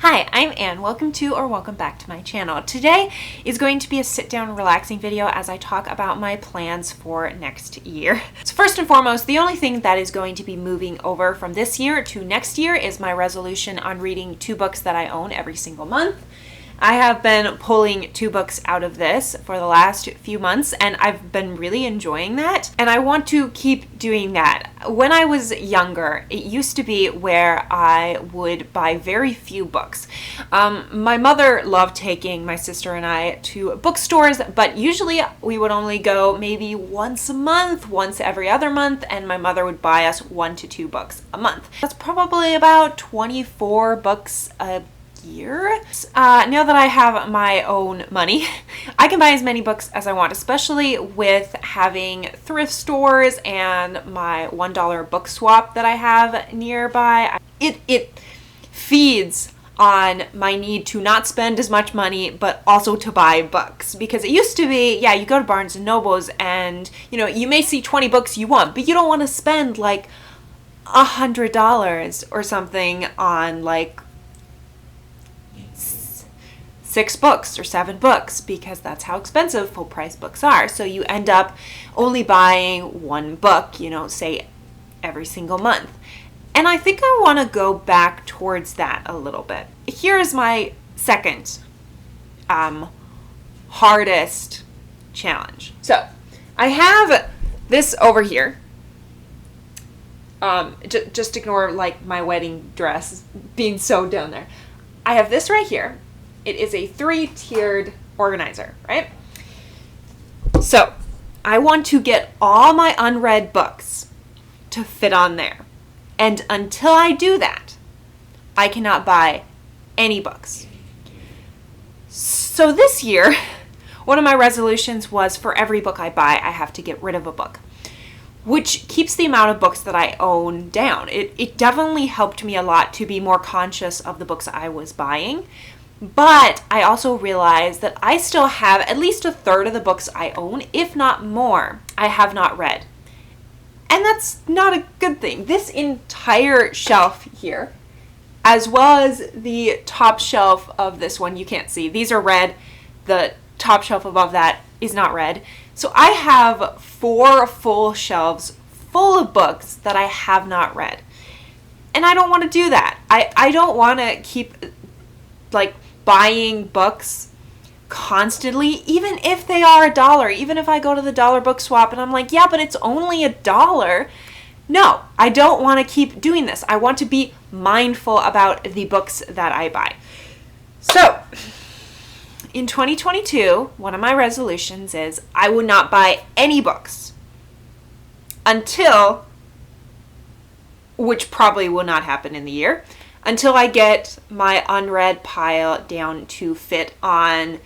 Hi, I'm Anne. Welcome to or welcome back to my channel. Today is going to be a sit-down relaxing video as I talk about my plans for next year. So first and foremost, the only thing that is going to be moving over from this year to next year is my resolution on reading 2 books that I own every single month. I have been pulling 2 books out of this for the last few months, and I've been really enjoying that, and I want to keep doing that. When I was younger, it used to be where I would buy very few books. My mother loved taking my sister and I to bookstores, but usually we would only go maybe once a month, once every other month, and my mother would buy us 1 to 2 books a month. That's probably about 24 books a year. Now that I have my own money, I can buy as many books as I want, especially with having thrift stores and my $1 book swap that I have nearby. It feeds on my need to not spend as much money, but also to buy books. Because it used to be, yeah, you go to Barnes and Nobles and, you may see 20 books you want, but you don't want to spend like $100 or something on like 6 books or 7 books, because that's how expensive full price books are. So you end up only buying 1 book, say every single month. And I think I want to go back towards that a little bit. Here's my second hardest challenge. So I have this over here. Just ignore like my wedding dress being sewed down there. I have this right here. It is a 3-tiered organizer, right? So I want to get all my unread books to fit on there. And until I do that, I cannot buy any books. So this year, one of my resolutions was for every book I buy, I have to get rid of a book, which keeps the amount of books that I own down. It definitely helped me a lot to be more conscious of the books I was buying. But I also realized that I still have at least 1/3 of the books I own, if not more, I have not read. And that's not a good thing. This entire shelf here, as well as the top shelf of this one, you can't see. These are read. The top shelf above that is not read. So I have 4 full shelves full of books that I have not read. And I don't want to do that. I don't want to keep like buying books constantly, even if they are $1, even if I go to the dollar book swap and I'm like, yeah, but it's only $1. No, I don't want to keep doing this. I want to be mindful about the books that I buy. So in 2022, one of my resolutions is I would not buy any books until, which probably will not happen in the year, until I get my unread pile down to fit on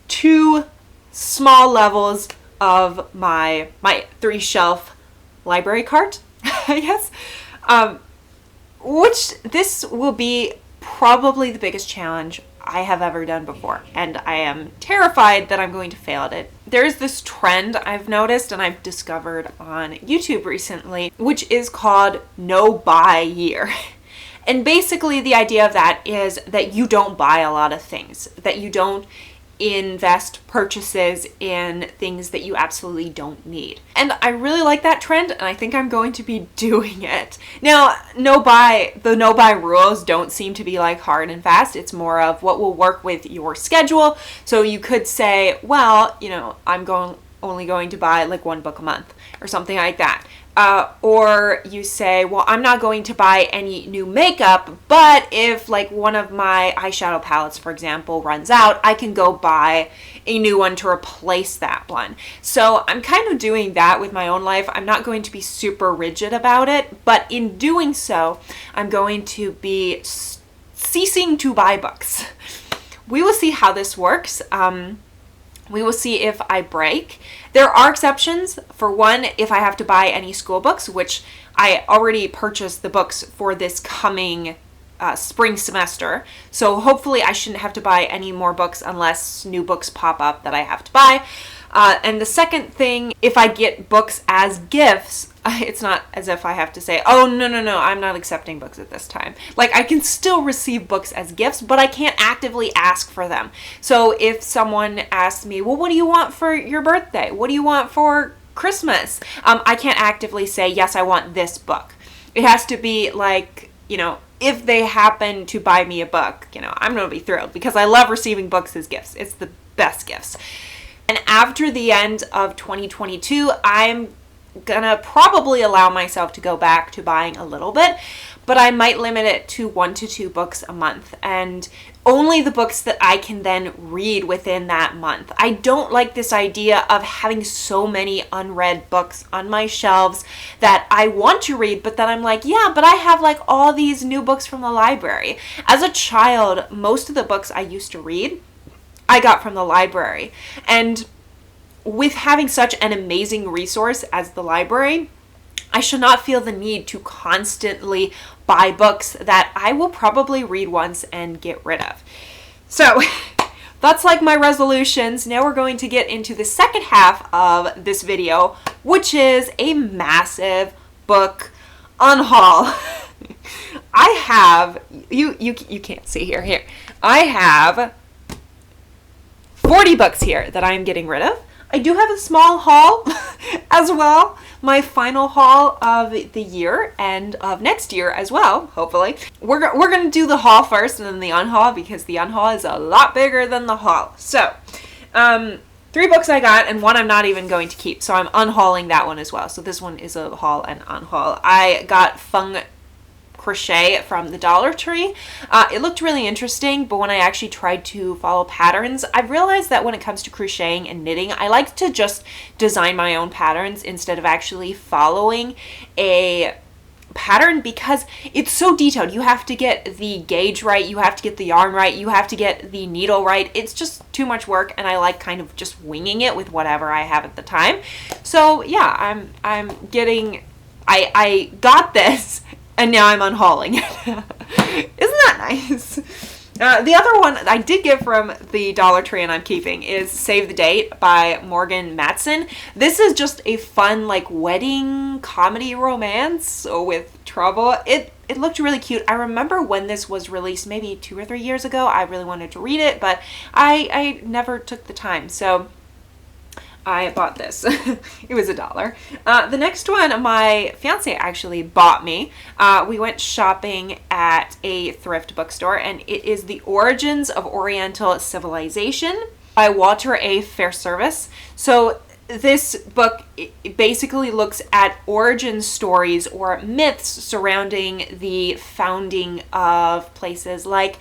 2 small levels of my 3-shelf library cart, I guess. Which this will be probably the biggest challenge I have ever done before, and I am terrified that I'm going to fail at it. There's this trend I've noticed and I've discovered on YouTube recently, which is called no buy year. And basically the idea of that is that you don't buy a lot of things, that you don't invest purchases in things that you absolutely don't need. And I really like that trend, and I think I'm going to be doing it. Now, the no buy rules don't seem to be like hard and fast. It's more of what will work with your schedule. So you could say, well, I'm only going to buy like 1 book a month or something like that. Or you say, well, I'm not going to buy any new makeup, but if like one of my eyeshadow palettes, for example, runs out, I can go buy a new one to replace that one. So I'm kind of doing that with my own life. I'm not going to be super rigid about it, but in doing so, I'm going to be ceasing to buy books. We will see how this works. We will see if I break. There are exceptions. For one, if I have to buy any school books, which I already purchased the books for this coming spring semester. So hopefully I shouldn't have to buy any more books unless new books pop up that I have to buy. And the second thing, if I get books as gifts, it's not as if I have to say, oh, no, I'm not accepting books at this time. Like, I can still receive books as gifts, but I can't actively ask for them. So if someone asks me, well, what do you want for your birthday? What do you want for Christmas? I can't actively say, yes, I want this book. It has to be like, if they happen to buy me a book, I'm going to be thrilled because I love receiving books as gifts. It's the best gifts. And after the end of 2022, I'm going to probably allow myself to go back to buying a little bit, but I might limit it to 1 to 2 books a month, and only the books that I can then read within that month. I don't like this idea of having so many unread books on my shelves that I want to read, but then I'm like, yeah, but I have like all these new books from the library. As a child, most of the books I used to read, I got from the library. And with having such an amazing resource as the library, I should not feel the need to constantly buy books that I will probably read once and get rid of. So that's like my resolutions. Now we're going to get into the second half of this video, which is a massive book unhaul. I have, you can't see here. I have 40 books here that I'm getting rid of. I do have a small haul as well. My final haul of the year and of next year as well, hopefully. We're going to do the haul first and then the unhaul because the unhaul is a lot bigger than the haul. So, 3 books I got and one I'm not even going to keep. So I'm unhauling that one as well. So this one is a haul and unhaul. I got Feng crochet from the Dollar Tree. It looked really interesting, but when I actually tried to follow patterns, I realized that when it comes to crocheting and knitting, I like to just design my own patterns instead of actually following a pattern because it's so detailed. You have to get the gauge right, you have to get the yarn right, you have to get the needle right. It's just too much work, and I like kind of just winging it with whatever I have at the time. So yeah, I got this and now I'm unhauling it. Isn't that nice? The other one I did get from the Dollar Tree and I'm keeping is Save the Date by Morgan Matson. This is just a fun like wedding comedy romance with trouble. It looked really cute. I remember when this was released maybe 2 or 3 years ago. I really wanted to read it, but I never took the time. So I bought this. It was $1. The next one my fiance actually bought me. We went shopping at a thrift bookstore, and it is The Origins of Oriental Civilization by Walter A. Fairservice. So this book basically looks at origin stories or myths surrounding the founding of places like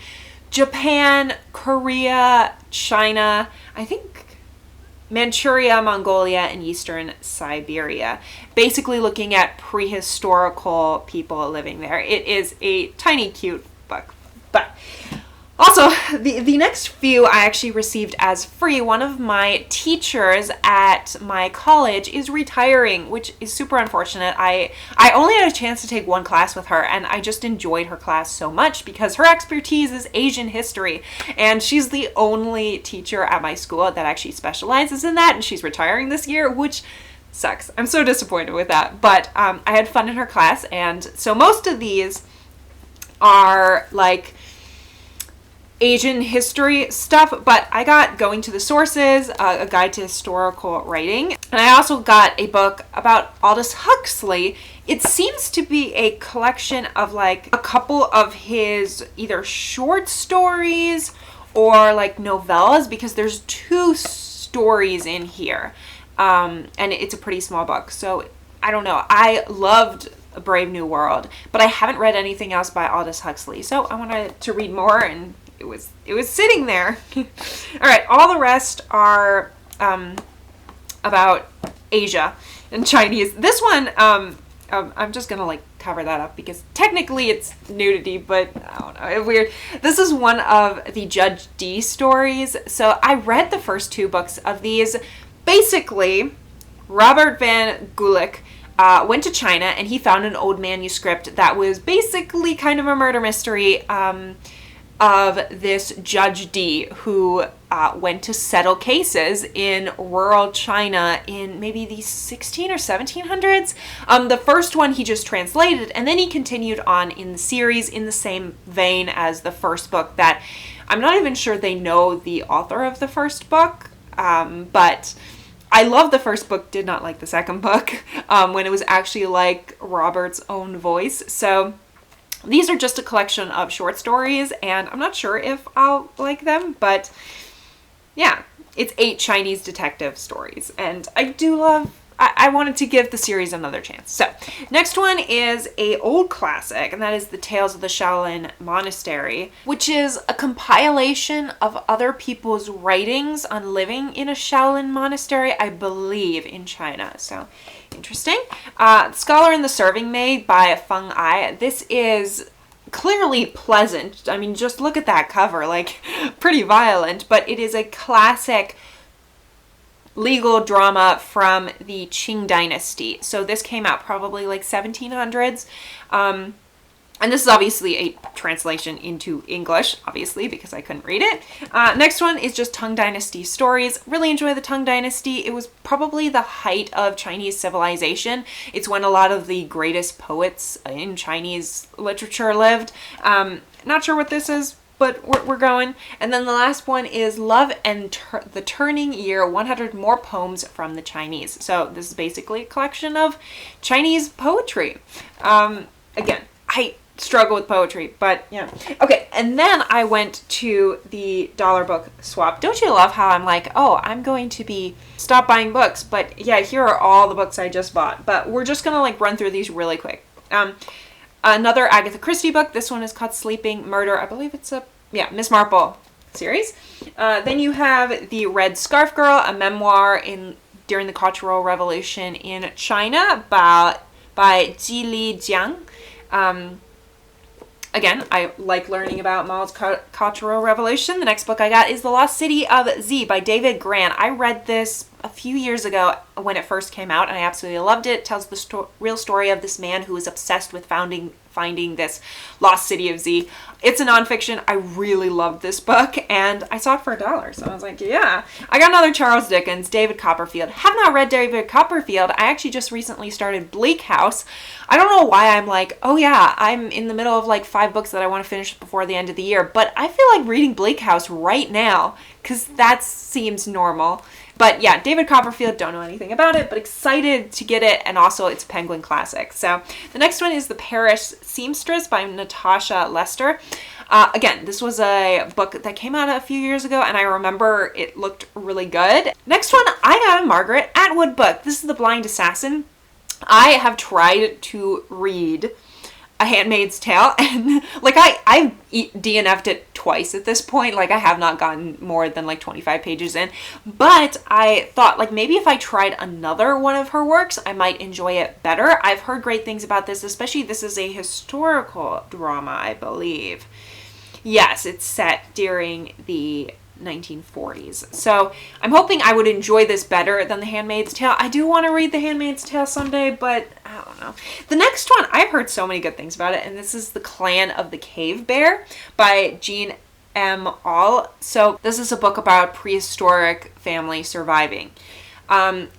Japan, Korea, China, I think Manchuria, Mongolia, and Eastern Siberia. Basically looking at prehistorical people living there. It is a tiny, cute book. But also, the next few I actually received as free. One of my teachers at my college is retiring, which is super unfortunate. I only had a chance to take one class with her, and I just enjoyed her class so much because her expertise is Asian history, and she's the only teacher at my school that actually specializes in that, and she's retiring this year, which sucks. I'm so disappointed with that, but I had fun in her class, and so most of these are like Asian history stuff, but I got Going to the Sources, a guide to historical writing, and I also got a book about Aldous Huxley. It seems to be a collection of like a couple of his either short stories or like novellas, because there's 2 stories in here, and it's a pretty small book. So I don't know. I loved A Brave New World, but I haven't read anything else by Aldous Huxley, so I wanted to read more, and it was sitting there. All right, all the rest are about Asia and Chinese. This one, I'm just gonna like cover that up because technically it's nudity, but I don't know, it's weird. This is one of the Judge D stories. So I read the first 2 books of these. Basically, Robert Van Gulik went to China and he found an old manuscript that was basically kind of a murder mystery of this Judge D, who went to settle cases in rural China in maybe the 16 or 1700s. The first one he just translated, and then he continued on in the series in the same vein as the first book that I'm not even sure they know the author of the first book, but I love the first book, did not like the second book, when it was actually like Robert's own voice. So these are just a collection of short stories, and I'm not sure if I'll like them, but yeah, it's 8 Chinese detective stories, and I wanted to give the series another chance. So, next one is a old classic, and that is The Tales of the Shaolin Monastery, which is a compilation of other people's writings on living in a Shaolin monastery, I believe, in China. So, interesting. The Scholar and the Serving Maid by Feng Ai. This is clearly pleasant. I mean, just look at that cover, like, pretty violent, but it is a classic legal drama from the Qing dynasty. So this came out probably like 1700s. And this is obviously a translation into English, obviously, because I couldn't read it. Next one is just Tang Dynasty stories. Really enjoy the Tang Dynasty. It was probably the height of Chinese civilization. It's when a lot of the greatest poets in Chinese literature lived. Not sure what this is, but we're going. And then the last one is Love and the Turning Year, 100 More Poems from the Chinese. So this is basically a collection of Chinese poetry. Again, I struggle with poetry, but yeah. Okay, and then I went to the dollar book swap. Don't you love how I'm like, oh, I'm going to stop buying books, but yeah, here are all the books I just bought. But we're just gonna like run through these really quick. Another Agatha Christie book. This one is called Sleeping Murder. I believe it's Miss Marple series. Then you have The Red Scarf Girl, a memoir during the Cultural Revolution in China by Ji Li Jiang. Again, I like learning about Mao's Cultural Revolution. The next book I got is The Lost City of Z by David Grann. I read this a few years ago when it first came out, and I absolutely loved it. It tells the real story of this man who is obsessed with finding this lost city of Z. It's a nonfiction. I really loved this book, and I saw it for $1, so I was like, yeah. I got another Charles Dickens, David Copperfield. Have not read David Copperfield. I actually just recently started Bleak House. I don't know why I'm like, oh yeah, I'm in the middle of like 5 books that I want to finish before the end of the year, but I feel like reading Bleak House right now, because that seems normal. But yeah, David Copperfield, don't know anything about it, but excited to get it, and also it's Penguin Classic. So the next one is The Paris Seamstress by Natasha Lester. Again, this was a book that came out a few years ago, and I remember it looked really good. Next one, I got a Margaret Atwood book. This is The Blind Assassin. I have tried to read A Handmaid's Tale, and like I've DNF'd it twice at this point. Like I have not gotten more than like 25 pages in, but I thought like maybe if I tried another one of her works, I might enjoy it better. I've heard great things about this, especially this is a historical drama, I believe. Yes, it's set during the 1940s. So I'm hoping I would enjoy this better than The Handmaid's Tale. I do want to read The Handmaid's Tale someday, but I don't know. The next one, I've heard so many good things about it, and this is The Clan of the Cave Bear by Jean M. All. So this is a book about prehistoric family surviving. I'm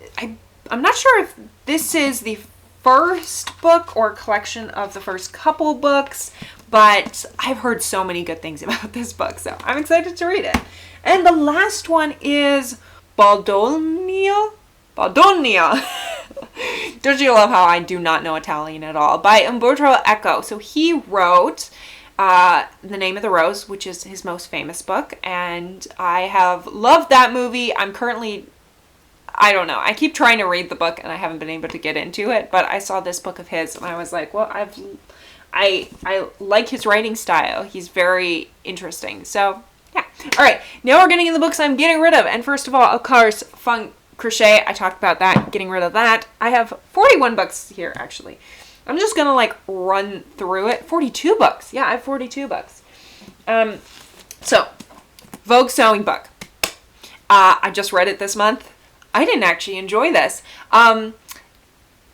not sure if this is the first book or collection of the first couple books, but I've heard so many good things about this book, so I'm excited to read it. And the last one is Baldonio. Don't you love how I do not know Italian at all? By Umberto Eco. So he wrote The Name of the Rose, which is his most famous book, and I have loved that movie. I'm currently, I don't know, I keep trying to read the book and I haven't been able to get into it, but I saw this book of his and I was like, well, I like his writing style. He's very interesting. So yeah. All right. Now we're getting in the books I'm getting rid of. And first of all, of course, Funk Crochet. I talked about that, getting rid of that. I have 41 books here, actually. I'm just going to like run through it. 42 books. Yeah, I have 42 books. So Vogue Sewing book. I just read it this month. I didn't actually enjoy this.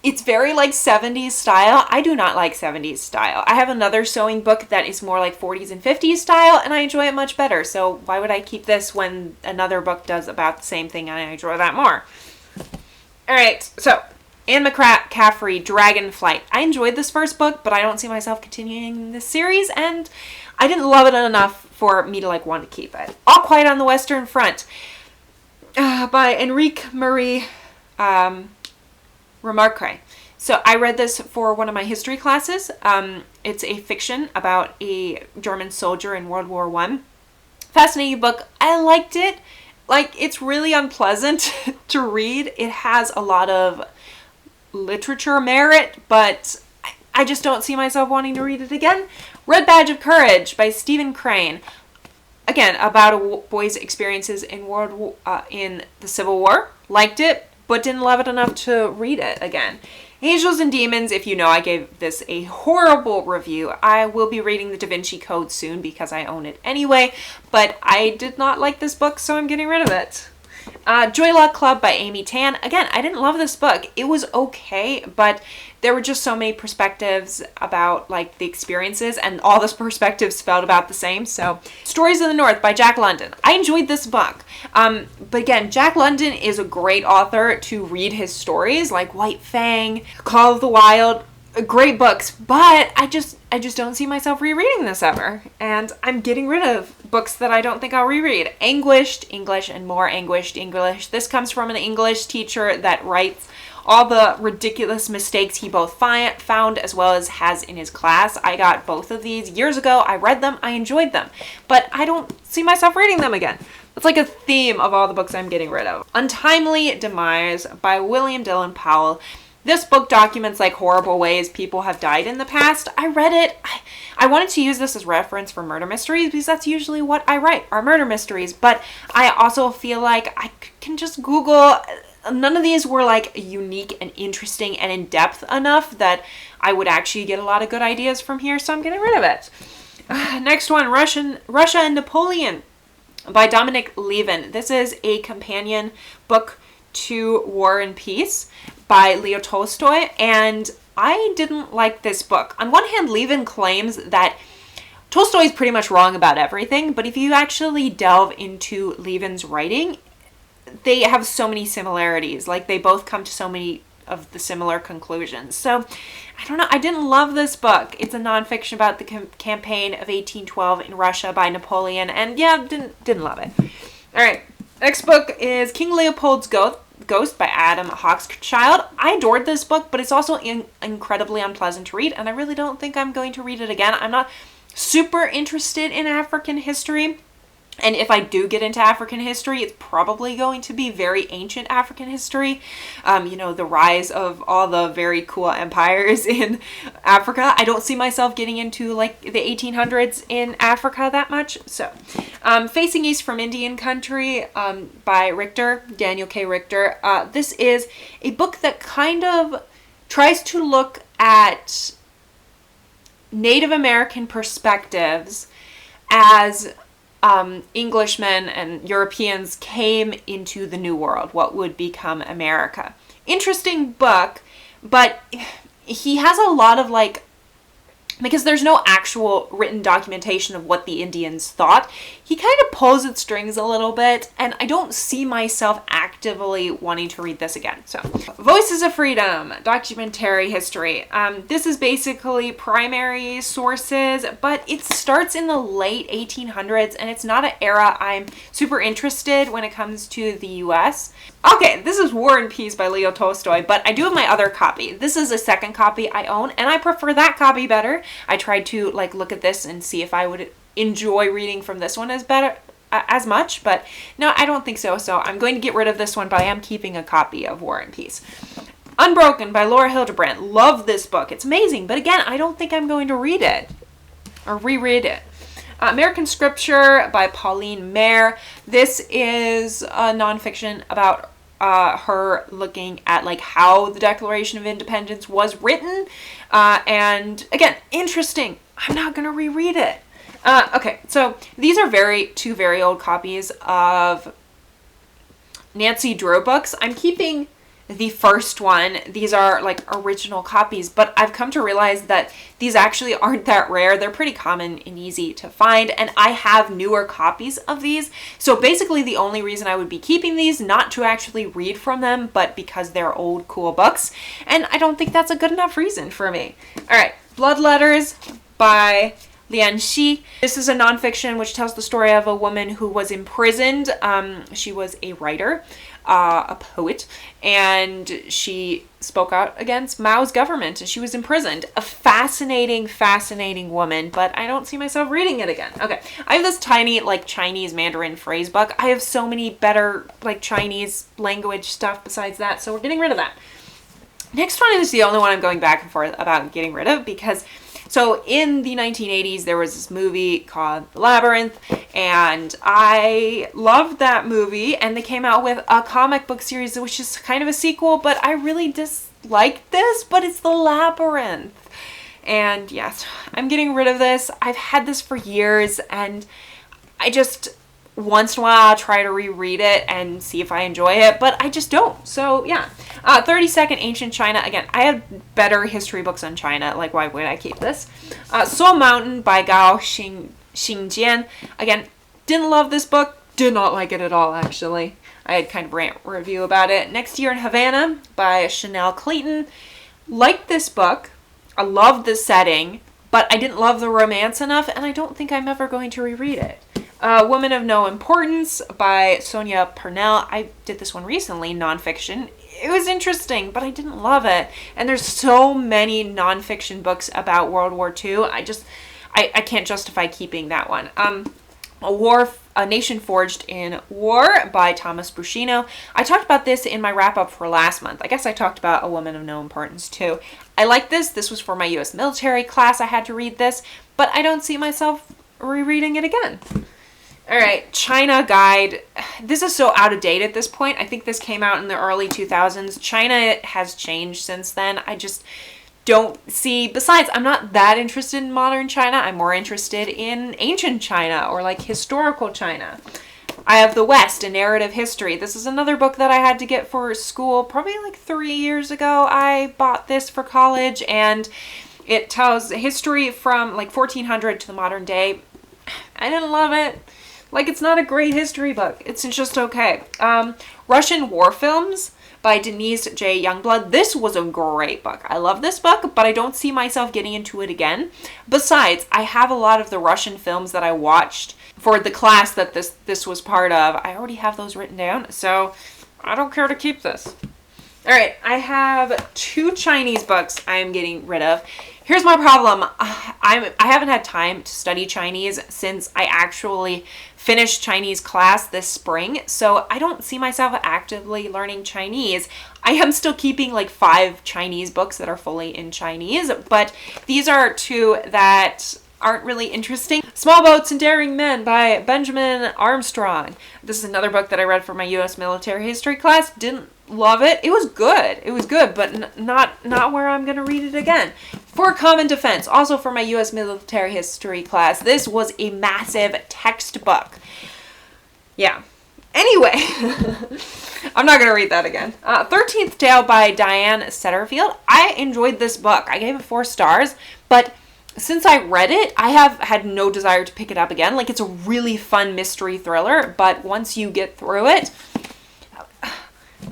It's very like 70s style. I do not like 70s style. I have another sewing book that is more like 40s and 50s style, and I enjoy it much better. So why would I keep this when another book does about the same thing and I enjoy that more? All right, so Anne McCaffrey, Dragonflight. I enjoyed this first book, but I don't see myself continuing this series, and I didn't love it enough for me to like want to keep it. All Quiet on the Western Front by Enrique Marie Remarque. So I read this for one of my history classes. It's a fiction about a German soldier in World War I. Fascinating book. I liked it. Like, it's really unpleasant to read. It has a lot of literature merit, but I just don't see myself wanting to read it again. Red Badge of Courage by Stephen Crane. Again, about a boy's experiences in in the Civil War. Liked it, but didn't love it enough to read it again. Angels and Demons, if you know, I gave this a horrible review. I will be reading the Da Vinci Code soon because I own it anyway, but I did not like this book, so I'm getting rid of it. Joy Luck Club by Amy Tan. Again, I didn't love this book. It was okay, but there were just so many perspectives about like the experiences, and all those perspectives felt about the same. So Stories of the North by Jack London. I enjoyed this book. But again, Jack London is a great author to read his stories, like White Fang, Call of the Wild. Great books, but I just don't see myself rereading this ever. And I'm getting rid of books that I don't think I'll reread. Anguished English and More Anguished English. This comes from an English teacher that writes all the ridiculous mistakes he both found as well as has in his class. I got both of these years ago. I read them. I enjoyed them. But I don't see myself reading them again. It's like a theme of all the books I'm getting rid of. Untimely Demise by William Dillon Powell. This book documents like horrible ways people have died in the past. I read it. I wanted to use this as reference for murder mysteries because that's usually what I write, are murder mysteries. But I also feel like I can just Google. None of these were like unique and interesting and in depth enough that I would actually get a lot of good ideas from here. So I'm getting rid of it. Next one, Russia and Napoleon by Dominic Levin. This is a companion book to War and Peace by Leo Tolstoy, and I didn't like this book. On one hand, Levin claims that Tolstoy is pretty much wrong about everything, but if you actually delve into Levin's writing, they have so many similarities. Like, they both come to so many of the similar conclusions. So, I don't know. I didn't love this book. It's a nonfiction about the campaign of 1812 in Russia by Napoleon, and yeah, didn't love it. All right. Next book is King Leopold's Ghost by Adam Hawkschild. I adored this book, but it's also incredibly unpleasant to read, and I really don't think I'm going to read it again. I'm not super interested in African history, and if I do get into African history, it's probably going to be very ancient African history. The rise of all the very cool empires in Africa. I don't see myself getting into like the 1800s in Africa that much. So, Facing East from Indian Country by Daniel K. Richter. This is a book that kind of tries to look at Native American perspectives as Englishmen and Europeans came into the New World, what would become America. Interesting book, but he has a lot of like, because there's no actual written documentation of what the Indians thought, he kind of pulls at strings a little bit, and I don't see myself actively wanting to read this again. So, Voices of Freedom, documentary history. This is basically primary sources, but it starts in the late 1800s, and it's not an era I'm super interested when it comes to the US. Okay, this is War and Peace by Leo Tolstoy, but I do have my other copy. This is a second copy I own, and I prefer that copy better. I tried to like look at this and see if I would enjoy reading from this one as much, but no, I don't think so. So I'm going to get rid of this one, but I am keeping a copy of War and Peace. Unbroken by Laura Hildebrand. Love this book. It's amazing, but again, I don't think I'm going to read it or reread it. American Scripture by Pauline Maier. This is a nonfiction about her looking at like how the Declaration of Independence was written, and again, interesting. I'm not gonna reread it. Okay, so these are two very old copies of Nancy Drew books. I'm keeping the first one. These are like original copies, but I've come to realize that these actually aren't that rare. They're pretty common and easy to find, and I have newer copies of these. So basically the only reason I would be keeping these, not to actually read from them, but because they're old, cool books, and I don't think that's a good enough reason for me. All right, Blood Letters by Lian Xi. This is a nonfiction which tells the story of a woman who was imprisoned. She was a writer, a poet, and she spoke out against Mao's government, and she was imprisoned. A fascinating, fascinating woman, but I don't see myself reading it again. Okay, I have this tiny, like, Chinese Mandarin phrase book. I have so many better, like, Chinese language stuff besides that, so we're getting rid of that. Next one is the only one I'm going back and forth about getting rid of, because so in the 1980s, there was this movie called The Labyrinth, and I loved that movie, and they came out with a comic book series, which is kind of a sequel, but I really disliked this, but it's The Labyrinth. And yes, I'm getting rid of this. I've had this for years, and I just, once in a while, I'll try to reread it and see if I enjoy it, but I just don't. So yeah. 32nd Ancient China. Again, I have better history books on China. Like, why would I keep this? Soul Mountain by Gao Xingjian. Again, didn't love this book. Did not like it at all, actually. I had kind of rant review about it. Next Year in Havana by Chanel Clayton. Liked this book. I loved the setting, but I didn't love the romance enough, and I don't think I'm ever going to reread it. Woman of No Importance by Sonia Purnell. I did this one recently, nonfiction. It was interesting, but I didn't love it. And there's so many nonfiction books about World War II. I can't justify keeping that one. A Nation Forged in War by Thomas Buscino. I talked about this in my wrap-up for last month. I guess I talked about A Woman of No Importance too. I like this. This was for my U.S. military class. I had to read this, but I don't see myself rereading it again. All right, China Guide. This is so out of date at this point. I think this came out in the early 2000s. China has changed since then. I just don't see, besides, I'm not that interested in modern China. I'm more interested in ancient China or like historical China. I have The West, A Narrative History. This is another book that I had to get for school probably like 3 years ago. I bought this for college, and it tells history from like 1400 to the modern day. I didn't love it. Like, it's not a great history book. It's just okay. Russian War Films by Denise J. Youngblood. This was a great book. I love this book, but I don't see myself getting into it again. Besides, I have a lot of the Russian films that I watched for the class that this was part of. I already have those written down, so I don't care to keep this. All right, I have 2 Chinese books I'm getting rid of. Here's my problem. I haven't had time to study Chinese since I actually finished Chinese class this spring, so I don't see myself actively learning Chinese. I am still keeping like 5 Chinese books that are fully in Chinese, but these are 2 that aren't really interesting. Small Boats and Daring Men by Benjamin Armstrong. This is another book that I read for my U.S. military history class. Didn't love it. It was good. It was good, but not where I'm going to read it again. For Common Defense, also for my U.S. military history class. This was a massive textbook. Yeah. Anyway, I'm not going to read that again. 13th Tale by Diane Setterfield. I enjoyed this book. I gave it 4 stars, but since I read it, I have had no desire to pick it up again. Like, it's a really fun mystery thriller, but once you get through it,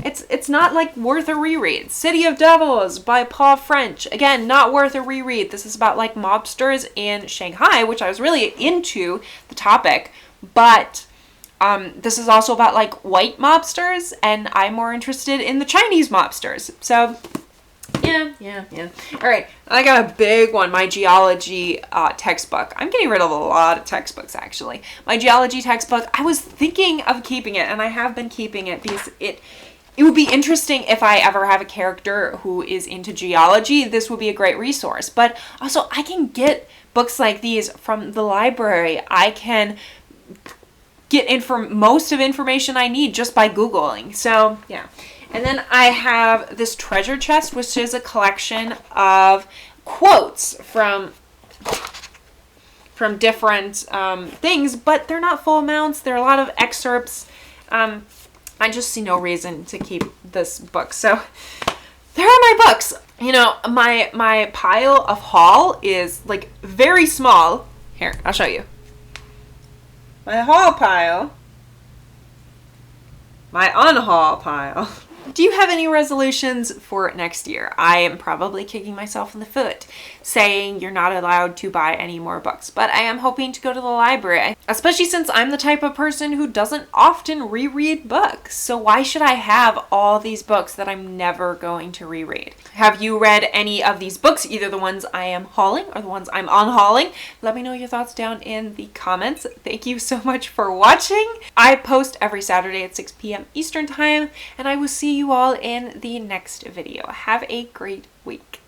it's not like worth a reread. City of Devils by Paul French. Again, not worth a reread. This is about like mobsters in Shanghai, which I was really into the topic, but this is also about like white mobsters, and I'm more interested in the Chinese mobsters. So yeah. All right, I got a big one, my geology textbook. I'm getting rid of a lot of textbooks, actually. My geology textbook, I was thinking of keeping it, and I have been keeping it because it would be interesting if I ever have a character who is into geology. This would be a great resource. But also, I can get books like these from the library. I can get most of information I need just by Googling. So, yeah. And then I have this treasure chest, which is a collection of quotes from different things, but they're not full amounts. There are a lot of excerpts. I just see no reason to keep this book. So there are my books. You know, my pile of haul is like very small. Here, I'll show you. My haul pile. My unhaul pile. Do you have any resolutions for next year? I am probably kicking myself in the foot saying you're not allowed to buy any more books, but I am hoping to go to the library, especially since I'm the type of person who doesn't often reread books. So why should I have all these books that I'm never going to reread? Have you read any of these books, either the ones I am hauling or the ones I'm unhauling? Let me know your thoughts down in the comments. Thank you so much for watching. I post every Saturday at 6 p.m. Eastern Time, and I will see you all in the next video. Have a great week.